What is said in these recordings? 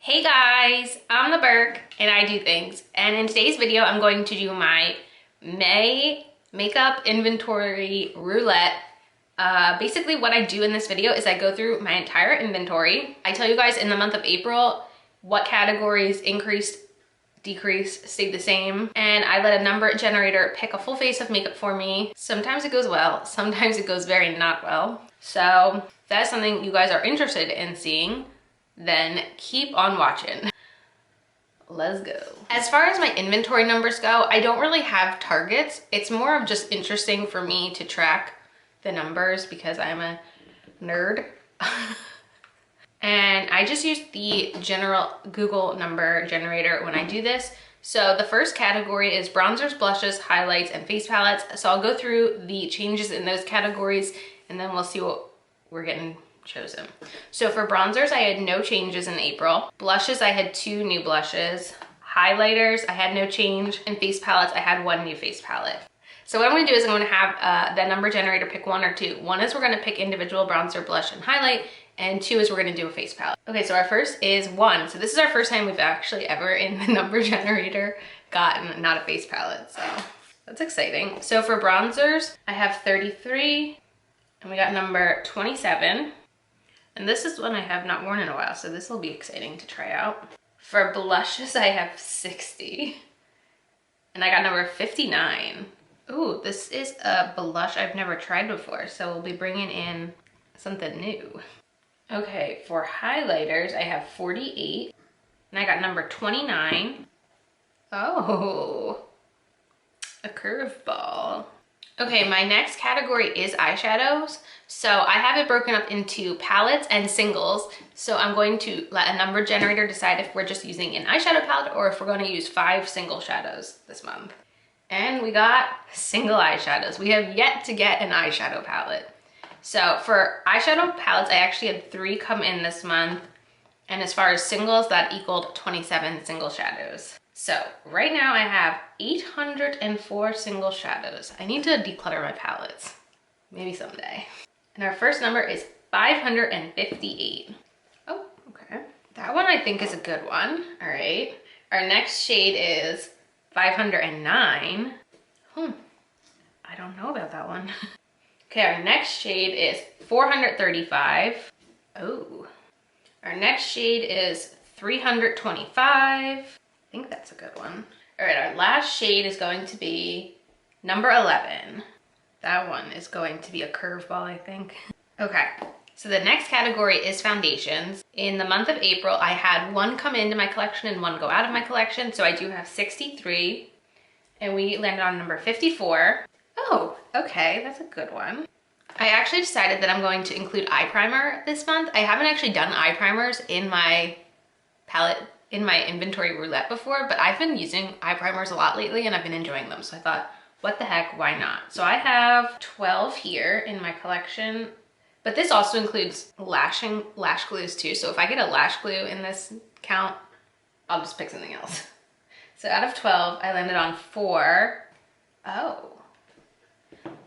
Hey guys, I'm the Burke and I do things. And in today's video, I'm going to do my May makeup inventory roulette. Basically what I do in this video is I go through my entire inventory. I tell you guys in the month of April what categories increased, decreased, stayed the same. And I let a number generator pick a full face of makeup for me. Sometimes it goes well, sometimes it goes very not well. So if that's something you guys are interested in seeing, then keep on watching. Let's go. As far as my inventory numbers go, I don't really have targets. It's more of just interesting for me to track the numbers because I'm a nerd. And I just use the general Google number generator when I do this. So the first category is bronzers, blushes, highlights, and face palettes. So I'll go through the changes in those categories and then we'll see what we're getting chosen. So for bronzers, I had no changes in April. Blushes, I had 2 new blushes. Highlighters, I had no change. And face palettes, I had 1 new face palette. So what I'm gonna do is I'm gonna have the number generator pick 1 or 2. 1 is we're gonna pick individual bronzer, blush, and highlight. And 2 is we're gonna do a face palette. Okay, so our first is 1. So this is our first time we've actually ever in the number generator gotten not a face palette. So that's exciting. So for bronzers, I have 33 and we got number 27. And this is one I have not worn in a while, so this will be exciting to try out. For blushes, I have 60. And I got number 59. Ooh, this is a blush I've never tried before, so we'll be bringing in something new. Okay, for highlighters, I have 48. And I got number 29. Oh, a curveball. Okay, my next category is eyeshadows. So I have it broken up into palettes and singles. So I'm going to let a number generator decide if we're just using an eyeshadow palette or if we're going to use 5 single shadows this month. And we got single eyeshadows. We have yet to get an eyeshadow palette. So for eyeshadow palettes, I actually had 3 come in this month. And as far as singles, that equaled 27 single shadows. So right now I have 804 single shadows. I need to declutter my palettes, maybe someday. And our first number is 558. Oh, okay. That one I think is a good one. All right. Our next shade is 509. I don't know about that one. Okay, our next shade is 435. Oh. Our next shade is 325. I think that's a good one. All right, our last shade is going to be number 11. That one is going to be a curveball, I think. Okay, so the next category is foundations. In the month of April, I had 1 come into my collection and 1 go out of my collection. So I do have 63 and we landed on number 54. Oh, okay, that's a good one. I actually decided that I'm going to include eye primer this month. I haven't actually done eye primers in my palette, in my inventory roulette before, but I've been using eye primers a lot lately and I've been enjoying them. So I thought, what the heck, why not? So I have 12 here in my collection, but this also includes lash glues too. So if I get a lash glue in this count, I'll just pick something else. So out of 12, I landed on 4. Oh,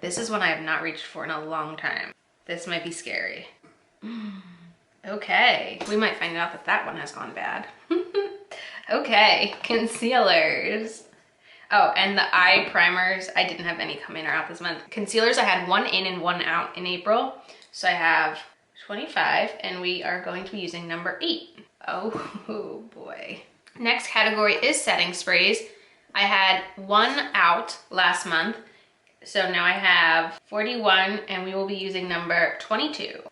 this is one I have not reached for in a long time. This might be scary. Okay, we might find out that that one has gone bad. Okay, concealers. Oh, and the eye primers, I didn't have any come in or out this month. Concealers, I had 1 in and 1 out in April. So I have 25 and we are going to be using number 8. Oh boy. Next category is setting sprays. I had 1 out last month. So now I have 41 and we will be using number 22.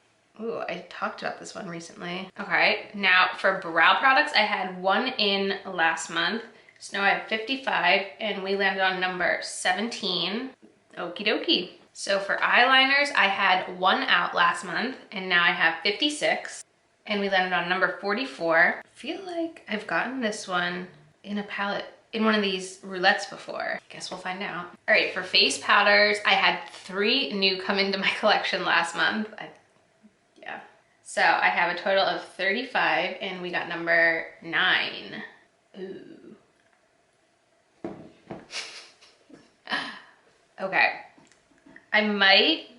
Ooh, I talked about this one recently. Okay, now for brow products, I had 1 in last month. So now I have 55 and we landed on number 17. Okie dokie. So for eyeliners, I had 1 out last month and now I have 56 and we landed on number 44. I feel like I've gotten this one in a palette, in one of these roulettes before. Guess we'll find out. All right, for face powders, I had 3 new come into my collection last month. Yeah. So I have a total of 35 and we got number 9. Ooh. Okay. I might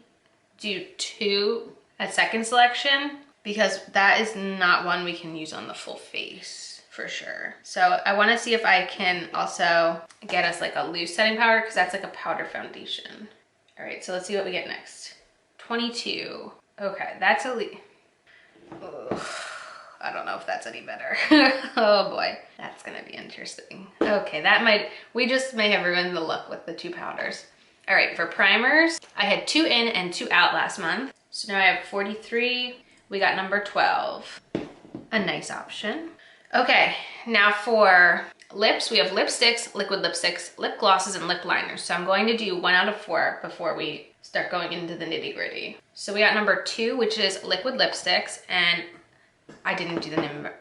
do 2 a second selection because that is not one we can use on the full face for sure. So I want to see if I can also get us like a loose setting powder, because that's like a powder foundation. All right, so let's see what we get next. 22. Okay, that's a I don't know if that's any better. Oh boy, that's gonna be interesting. Okay, we just may have ruined the look with the 2 powders. All right, for primers, I had 2 in and 2 out last month. So now I have 43. We got number 12. A nice option. Okay, now for lips, we have lipsticks, liquid lipsticks, lip glosses, and lip liners. So I'm going to do 1 out of 4 before we start going into the nitty gritty. So we got number 2, which is liquid lipsticks, and I didn't do the number,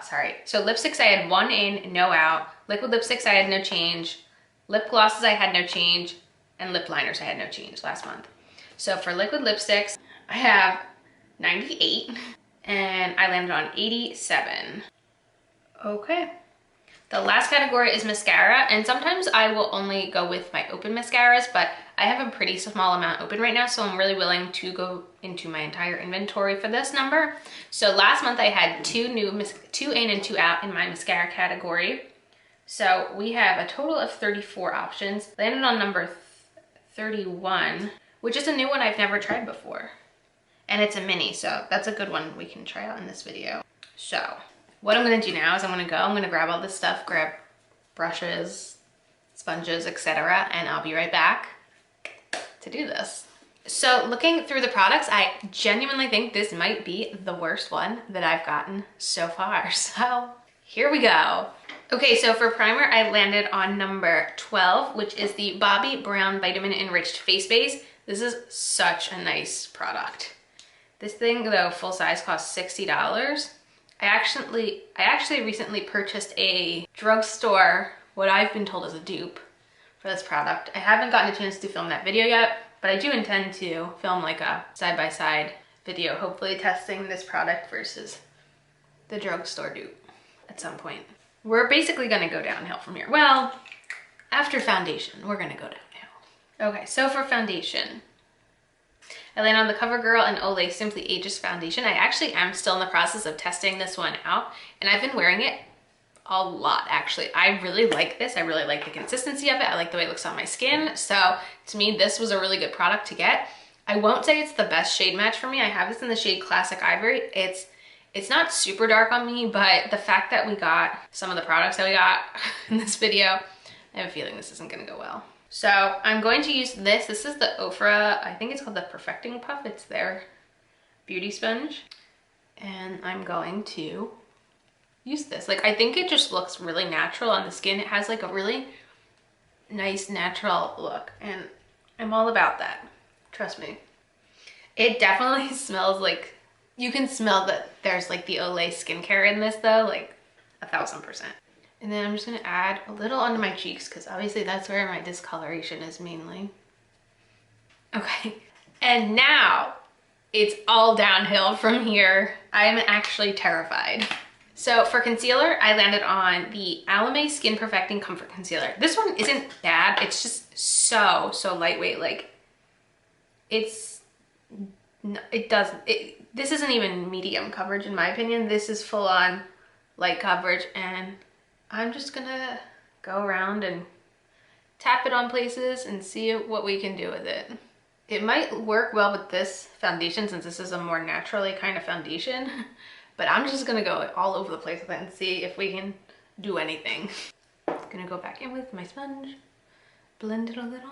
sorry. So lipsticks, I had 1 in, no out. Liquid lipsticks, I had no change. Lip glosses, I had no change. And lip liners, I had no change last month. So for liquid lipsticks, I have 98, and I landed on 87. Okay. The last category is mascara, and sometimes I will only go with my open mascaras, but I have a pretty small amount open right now, so I'm really willing to go into my entire inventory for this number. So last month I had 2 in and 2 out in my mascara category. So we have a total of 34 options. Landed on number 31, which is a new one I've never tried before. And it's a mini, so that's a good one we can try out in this video. So what I'm gonna do now is I'm gonna grab all this stuff, grab brushes, sponges, etc., and I'll be right back to do this. So looking through the products, I genuinely think this might be the worst one that I've gotten so far. So here we go. Okay, so for primer, I landed on number 12, which is the Bobbi Brown Vitamin Enriched Face Base. This is such a nice product. This thing, though, full size costs $60. I actually recently purchased a drugstore, what I've been told is a dupe for this product. I haven't gotten a chance to film that video yet, but I do intend to film like a side-by-side video, hopefully testing this product versus the drugstore dupe at some point. We're basically gonna go downhill from here. Well, after foundation, we're gonna go downhill. Okay, so for foundation, I land on the CoverGirl and Olay Simply Ageless Foundation. I actually am still in the process of testing this one out, and I've been wearing it a lot, actually. I really like this. I really like the consistency of it. I like the way it looks on my skin. So to me, this was a really good product to get. I won't say it's the best shade match for me. I have this in the shade Classic Ivory. It's not super dark on me, but the fact that we got some of the products that we got in this video, I have a feeling this isn't gonna go well. So I'm going to use this. This is the Ofra, I think it's called the Perfecting Puff. It's their beauty sponge. And I'm going to use this. Like, I think it just looks really natural on the skin. It has like a really nice natural look, and I'm all about that. Trust me. It definitely smells like, you can smell that there's like the Olay skincare in this though, like 1000%. And then I'm just gonna add a little onto my cheeks, because obviously that's where my discoloration is mainly. Okay, and now it's all downhill from here. I am actually terrified. So for concealer, I landed on the Alame Skin Perfecting Comfort Concealer. This one isn't bad. It's just so lightweight. Like, this isn't even medium coverage in my opinion. This is full on light coverage, and I'm just gonna go around and tap it on places and see what we can do with it. It might work well with this foundation since this is a more naturally kind of foundation, but I'm just gonna go all over the place with it and see if we can do anything. I'm gonna go back in with my sponge, blend it a little.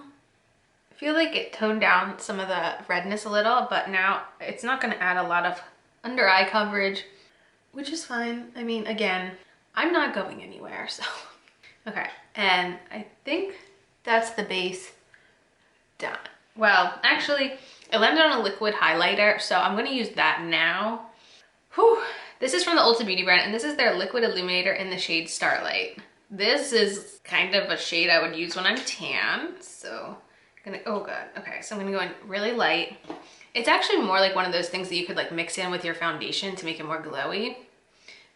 I feel like it toned down some of the redness a little, but now it's not gonna add a lot of under eye coverage, which is fine. I mean, again, I'm not going anywhere, so. Okay, and I think that's the base done. Well, actually, I landed on a liquid highlighter, so I'm gonna use that now. Whew. This is from the Ulta Beauty brand, and this is their liquid illuminator in the shade Starlight. This is kind of a shade I would use when I'm tan, so I'm gonna, oh god, okay, so I'm gonna go in really light. It's actually more like one of those things that you could like mix in with your foundation to make it more glowy.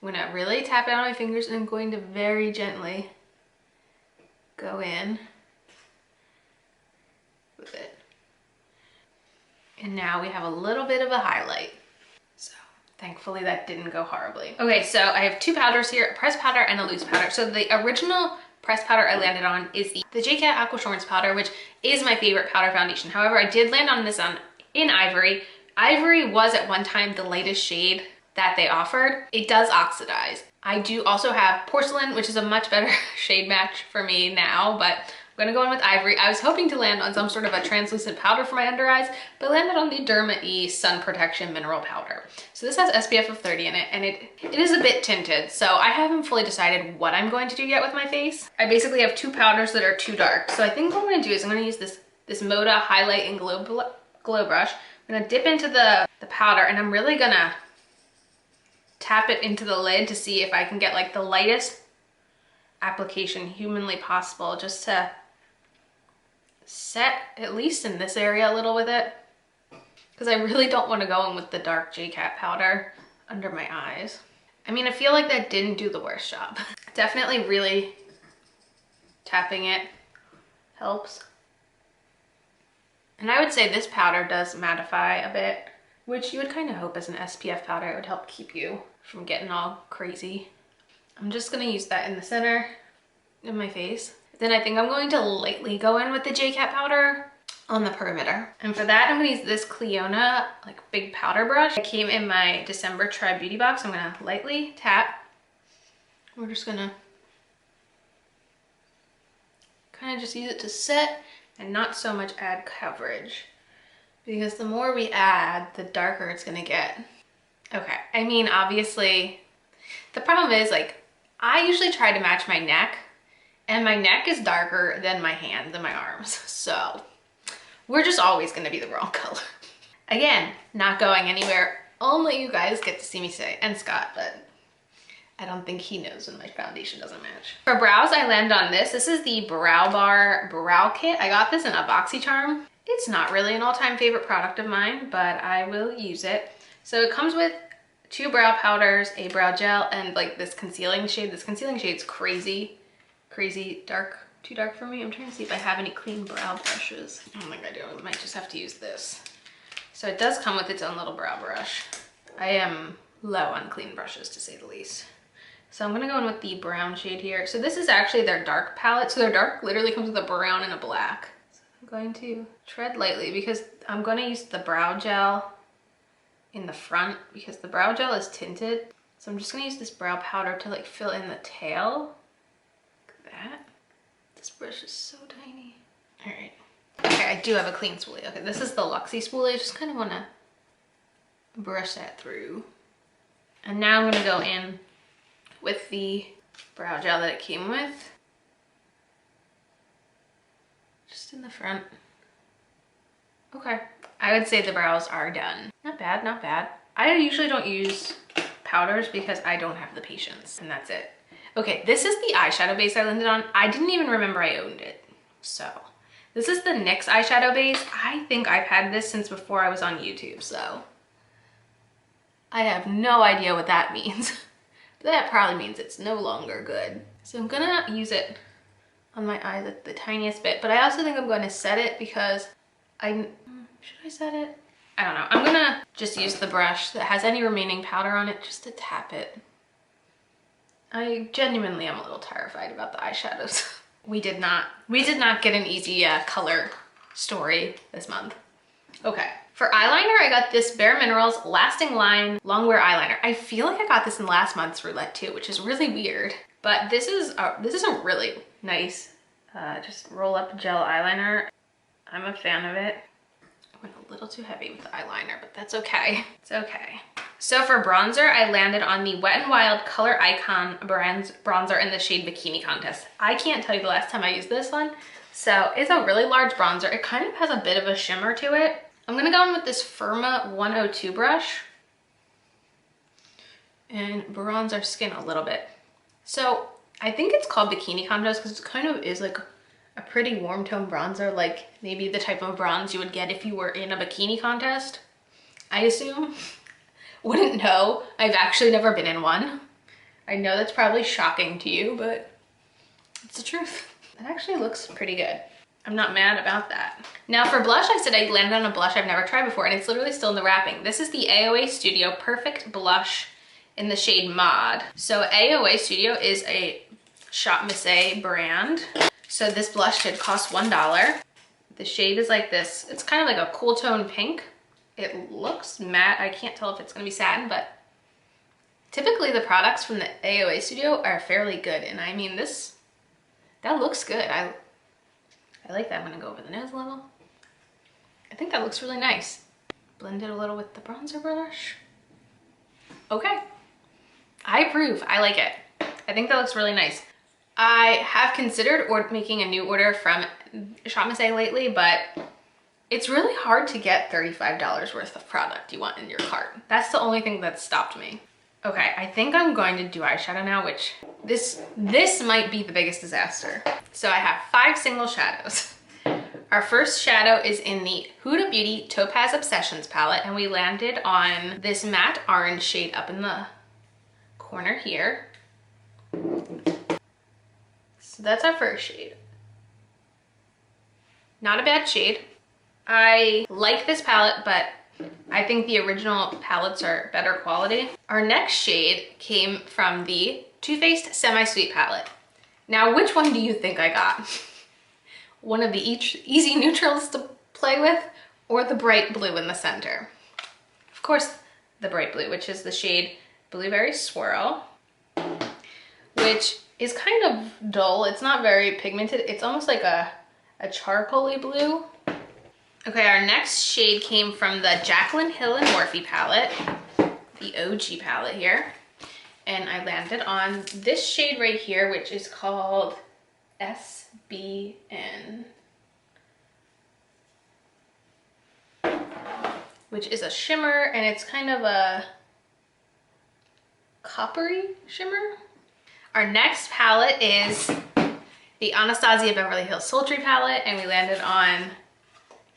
I'm gonna really tap it on my fingers, and I'm going to very gently go in with it. And now we have a little bit of a highlight. So Thankfully that didn't go horribly. Okay, so I have two powders here, a pressed powder and a loose powder. So the original pressed powder I landed on is the JK Aquashorns powder, which is my favorite powder foundation. However, I did land on this in Ivory. Ivory was at one time the lightest shade that they offered. It does oxidize. I do also have Porcelain, which is a much better shade match for me now, but I'm gonna go in with Ivory. I was hoping to land on some sort of a translucent powder for my under eyes, but landed on the Derma E Sun Protection Mineral Powder. So this has SPF of 30 in it, and it is a bit tinted, so I haven't fully decided what I'm going to do yet with my face. I basically have two powders that are too dark. So I think what I'm gonna do is I'm gonna use this Moda Highlight and Glow Brush. I'm gonna dip into the powder, and I'm really gonna tap it into the lid to see if I can get like the lightest application humanly possible, just to set at least in this area a little with it, because I really don't want to go in with the dark JCat powder under my eyes. I mean, I feel like that didn't do the worst job. Definitely really tapping it helps. And I would say this powder does mattify a bit, which you would kind of hope as an SPF powder it would help keep you from getting all crazy. I'm just gonna use that in the center of my face. Then I think I'm going to lightly go in with the JCat powder on the perimeter. And for that, I'm gonna use this Cliona like big powder brush. It came in my December Try Beauty box. I'm gonna lightly tap. We're just gonna kind of just use it to set and not so much add coverage, because the more we add, the darker it's gonna get. Okay, I mean, obviously, the problem is like, I usually try to match my neck, and my neck is darker than my hands and my arms. So we're just always gonna be the wrong color. Again, not going anywhere. Only you guys get to see me say, and Scott, but I don't think he knows when my foundation doesn't match. For brows, I land on this. This is the Brow Bar Brow Kit. I got this in a BoxyCharm. It's not really an all-time favorite product of mine, but I will use it. So it comes with two brow powders, a brow gel, and like this concealing shade. This concealing shade's crazy dark, too dark for me. I'm trying to see if I have any clean brow brushes. I don't think I do. I might just have to use this. So it does come with its own little brow brush. I am low on clean brushes, to say the least. So I'm gonna go in with the brown shade here. So this is actually their dark palette. So their dark literally comes with a brown and a black. So I'm going to tread lightly because I'm gonna use the brow gel in the front because the brow gel is tinted. So I'm just gonna use this brow powder to like fill in the tail. Look at that. This brush is so tiny. All right. Okay, I do have a clean spoolie. Okay, this is the Luxie spoolie. I just kind of wanna brush that through. And now I'm gonna go in with the brow gel that it came with. Just in the front. Okay, I would say the brows are done. Not bad, not bad. I usually don't use powders because I don't have the patience, and that's it. Okay, this is the eyeshadow base I landed on. I didn't even remember I owned it. So, this is the NYX eyeshadow base. I think I've had this since before I was on YouTube, so I have no idea what that means. That probably means it's no longer good. So I'm gonna use it on my eyes the tiniest bit, but I also think I'm gonna set it because should I set it? I don't know. I'm gonna just use the brush that has any remaining powder on it just to tap it. I genuinely am a little terrified about the eyeshadows. We did not get an easy color story this month. Okay. For eyeliner, I got this Bare Minerals Lasting Line Longwear Eyeliner. I feel like I got this in last month's Roulette too, which is really weird. But this is a really nice, just roll up gel eyeliner. I'm a fan of it. I went a little too heavy with the eyeliner, but that's okay. It's okay. So for bronzer, I landed on the Wet n Wild Color Icon bronzer in the shade Bikini Contest. I can't tell you the last time I used this one. So it's a really large bronzer. It kind of has a bit of a shimmer to it. I'm gonna go in with this Firma 102 brush and bronze our skin a little bit. So I think it's called Bikini Contest because it kind of is like a pretty warm tone bronzer, like maybe the type of bronze you would get if you were in a bikini contest, I assume. Wouldn't know. I've actually never been in one. I know that's probably shocking to you, but it's the truth. It actually looks pretty good. I'm not mad about that. Now for blush, I said I landed on a blush I've never tried before, and it's literally still in the wrapping. This is the AOA Studio Perfect Blush in the shade Mod. So AOA Studio is a Shop Missy brand. So this blush did cost $1. The shade is like this. It's kind of like a cool tone pink. It looks matte. I can't tell if it's gonna be satin, but typically the products from the AOA Studio are fairly good. And I mean, that looks good. I like that. I'm gonna go over the nose a little. I think that looks really nice. Blend it a little with the bronzer brush. Okay, I approve. I like it. I think that looks really nice. I have considered making a new order from Shop Missy lately, but it's really hard to get $35 worth of product you want in your cart. That's the only thing that stopped me. Okay, I think I'm going to do eyeshadow now, which this might be the biggest disaster. So I have 5 single shadows. Our first shadow is in the Huda Beauty Topaz Obsessions palette, and we landed on this matte orange shade up in the corner here. So that's our first shade. Not a bad shade. I like this palette, but I think the original palettes are better quality. Our next shade came from the Too Faced Semi-Sweet palette. Now, which one do you think I got? One of the easy neutrals to play with, or the bright blue in the center? Of course, the bright blue, which is the shade Blueberry Swirl, which is kind of dull. It's not very pigmented. It's almost like a charcoaly blue. Okay, our next shade came from the Jaclyn Hill and Morphe palette, the OG palette here. And I landed on this shade right here, which is called SBN, which is a shimmer, and it's kind of a coppery shimmer. Our next palette is the Anastasia Beverly Hills Sultry palette, and we landed on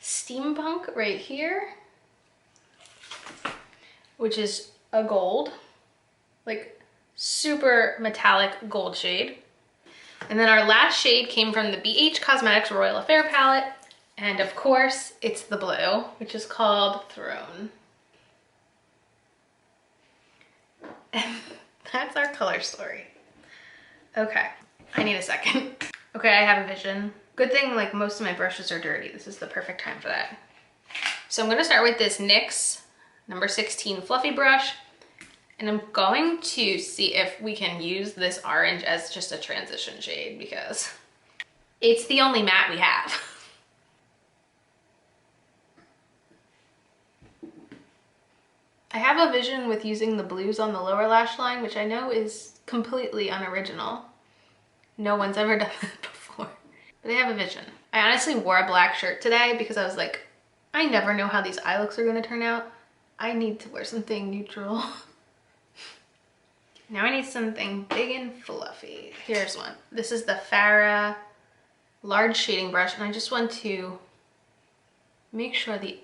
Steampunk right here, which is a gold, like super metallic gold shade. And then our last shade came from the BH Cosmetics Royal Affair palette, and of course it's the blue, which is called Throne. And that's our color story. Okay, I need a second. Okay, I have a vision. Good thing like most of my brushes are dirty. This is the perfect time for that. So I'm gonna start with this NYX number 16 fluffy brush, and I'm going to see if we can use this orange as just a transition shade because it's the only matte we have. I have a vision with using the blues on the lower lash line, which I know is completely unoriginal. No one's ever done that before, but I have a vision. I honestly wore a black shirt today because I was like, I never know how these eye looks are gonna turn out. I need to wear something neutral. Now I need something big and fluffy. Here's one. This is the Farrah large shading brush, and I just want to make sure the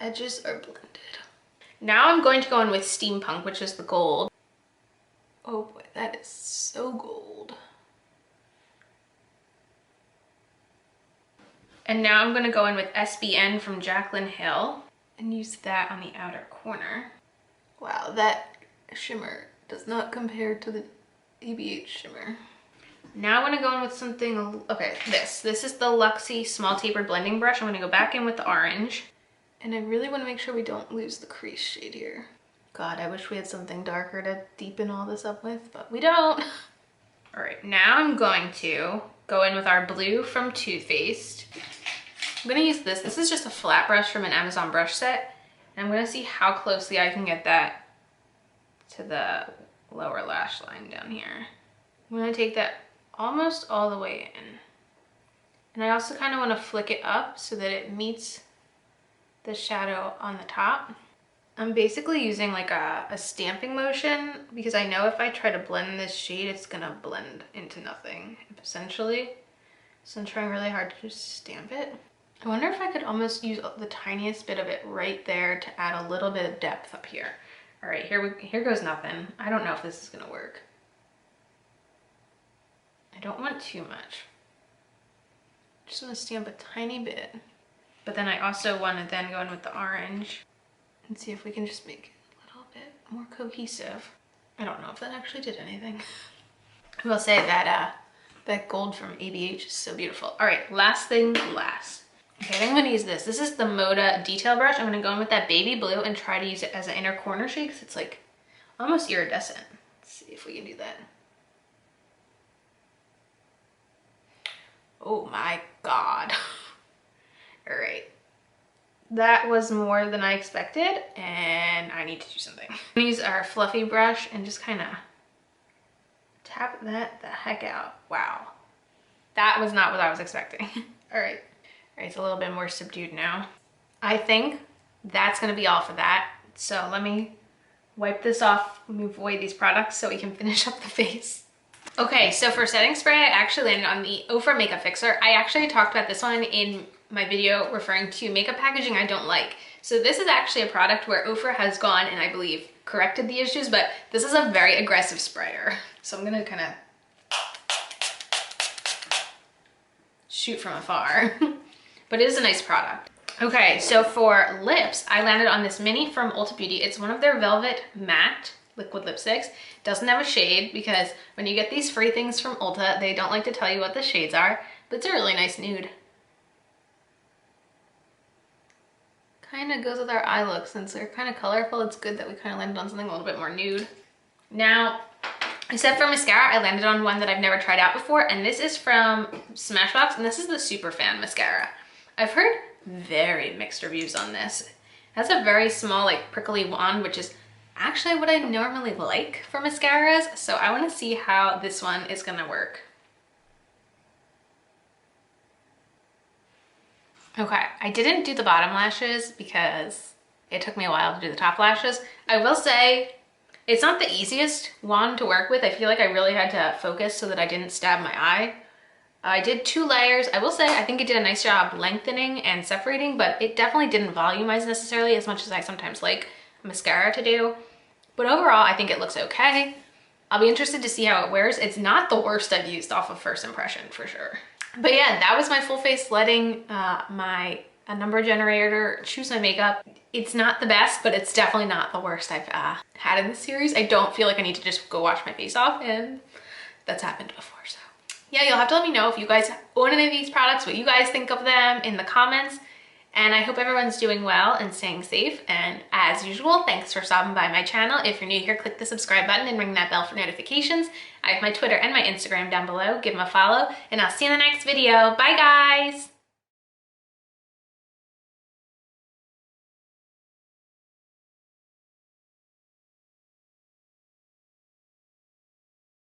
edges are blended. Now I'm going to go in with Steampunk, which is the gold. Oh boy, that is so gold. And now I'm gonna go in with SBN from Jaclyn Hill and use that on the outer corner. Wow, that shimmer does not compare to the ABH shimmer. Now I wanna go in with something, okay, this is the Luxie Small Tapered Blending Brush. I'm gonna go back in with the orange. And I really wanna make sure we don't lose the crease shade here. God, I wish we had something darker to deepen all this up with, but we don't. All right, now I'm going to go in with our blue from Too Faced. I'm gonna use this. This is just a flat brush from an Amazon brush set. And I'm gonna see how closely I can get that to the lower lash line down here. I'm gonna take that almost all the way in. And I also kind of wanna flick it up so that it meets the shadow on the top. I'm basically using like a stamping motion because I know if I try to blend this shade, it's gonna blend into nothing, essentially. So I'm trying really hard to just stamp it. I wonder if I could almost use the tiniest bit of it right there to add a little bit of depth up here. All right, here goes nothing. I don't know if this is gonna work. I don't want too much. Just want to stamp a tiny bit. But then I also want to then go in with the orange and see if we can just make it a little bit more cohesive. I don't know if that actually did anything. I will say that that gold from ABH is so beautiful. All right, last thing last. Okay, I think I'm gonna use this. This is the Moda detail brush. I'm gonna go in with that baby blue and try to use it as an inner corner shade because it's like almost iridescent. Let's see if we can do that. Oh my God. All right. That was more than I expected and I need to do something. I'm gonna use our fluffy brush and just kind of tap that the heck out. Wow. That was not what I was expecting. All right. All right, it's a little bit more subdued now. I think that's gonna be all for that. So let me wipe this off, move away these products so we can finish up the face. Okay, so for setting spray, I actually landed on the Ofra Makeup Fixer. I actually talked about this one in my video referring to makeup packaging I don't like. So this is actually a product where Ofra has gone and I believe corrected the issues, but this is a very aggressive sprayer. So I'm gonna kind of shoot from afar. But it is a nice product. Okay, so for lips, I landed on this mini from Ulta Beauty. It's one of their Velvet Matte liquid lipsticks. Doesn't have a shade because when you get these free things from Ulta, they don't like to tell you what the shades are, but it's a really nice nude. Kind of goes with our eye look. Since they're kind of colorful, it's good that we kind of landed on something a little bit more nude. Now, except for mascara, I landed on one that I've never tried out before, and this is from Smashbox, and this is the Superfan mascara. I've heard very mixed reviews on this. It has a very small, like, prickly wand, which is actually what I normally like for mascaras, so I want to see how this one is gonna work. Okay, I didn't do the bottom lashes because it took me a while to do the top lashes. I will say it's not the easiest wand to work with. I feel like I really had to focus so that I didn't stab my eye. I did 2 layers. I will say I think it did a nice job lengthening and separating, but it definitely didn't volumize necessarily as much as I sometimes like mascara to do. But overall, I think it looks okay. I'll be interested to see how it wears. It's not the worst I've used off of first impression for sure. But yeah, that was my full face letting my number generator choose my makeup. It's not the best, but it's definitely not the worst I've had in this series. I don't feel like I need to just go wash my face off, and that's happened before, so. Yeah, you'll have to let me know if you guys own any of these products, what you guys think of them in the comments. And I hope everyone's doing well and staying safe. And as usual, thanks for stopping by my channel. If you're new here, click the subscribe button and ring that bell for notifications. I have my Twitter and my Instagram down below. Give them a follow, and I'll see you in the next video. Bye, guys.